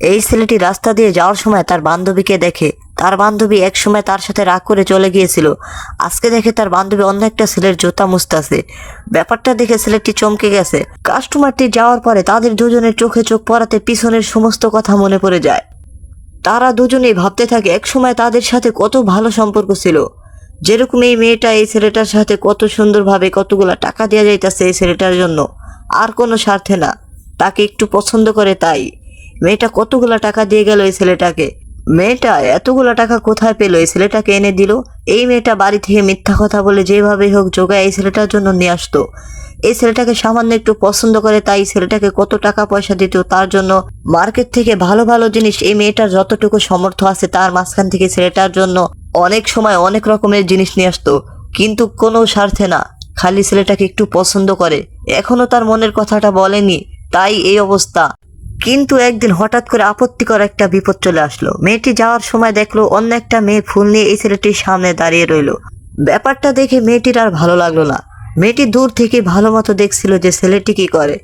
এই ছেলেটি রাস্তা দিয়ে যাওয়ার সময় তার বান্ধবীকে দেখে। তার বান্ধবী একসময় তার সাথে রাগ করে চলে গিয়েছিল, আজকে দেখে তার বান্ধবী অন্য একটা ছেলের জুতা মুছতাছে। ব্যাপারটা দেখে ছেলেটি চমকে গেছে। কাস্টমারটি যাওয়ার পরে তাদের দুজনের চোখে চোখ পড়াতে পিছনের সমস্ত কথা মনে পড়ে যায়। তারা দুজনেই ভাবতে থাকে একসময় তাদের সাথে কত ভালো সম্পর্ক ছিল। যেরকম এই মেয়েটা এই ছেলেটার সাথে কত সুন্দরভাবে কতগুলা টাকা দেওয়া যাইতেছে এই ছেলেটার জন্য, আর কোনো স্বার্থে না, তাকে একটু পছন্দ করে তাই। মেয়েটা কতগুলা টাকা দিয়ে গেল এই ছেলেটাকে। মেয়েটা এতগুলা টাকা কোথায় পেলো এই ছেলেটাকে এনে দিল? এই মেয়েটা বাড়ি থেকে মিথ্যা কথা বলে যেভাবেই হোক জোগায় এই ছেলেটার জন্য নিয়ে আসতো। এই ছেলেটাকে সামান্য একটু পছন্দ করে তাই ছেলেটাকে কত টাকা পয়সা দিত তার জন্য। মার্কেট থেকে ভালো ভালো জিনিস এই মেয়েটার যতটুকু সামর্থ্য আছে তার মাঝখান থেকে ছেলেটার জন্য অনেক সময় অনেক রকমের জিনিস নিয়ে আসতো, কিন্তু কোনো স্বার্থে না, খালি ছেলেটাকে একটু পছন্দ করে। এখনো তার মনের কথাটা বলেনি, তাই এই অবস্থা। কিন্তু একদিন হঠাৎ করে আপত্তিকর একটা বিপদ চলে আসলো। মেয়েটি যাওয়ার সময় দেখলো অন্য একটা মেয়ে ফুল নিয়ে এই ছেলেটির সামনে দাঁড়িয়ে রইলো। ব্যাপারটা দেখে মেয়েটির আর ভালো লাগলো না। মেয়েটি দূর থেকে ভালো মতো দেখছিল যে ছেলেটি কি করে।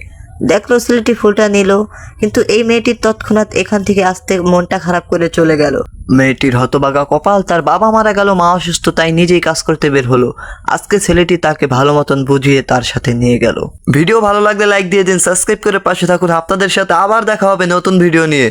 দেখলো ছেলেটি ফুলটা নিল, কিন্তু এই মেয়েটির তৎক্ষণাৎ এখান থেকে আসতে মনটা খারাপ করে চলে গেল। মেয়েটির হতবাগা কপাল, তার বাবা মারা গেল, মা অসুস্থ, তাই নিজেই কাজ করতে বের হলো। আজকে ছেলেটি তাকে ভালো মতন বুঝিয়ে তার সাথে নিয়ে গেল। ভিডিও ভালো লাগলে লাইক দিয়ে দিন, সাবস্ক্রাইব করে পাশে থাকুন। আপনাদের সাথে আবার দেখা হবে নতুন ভিডিও নিয়ে।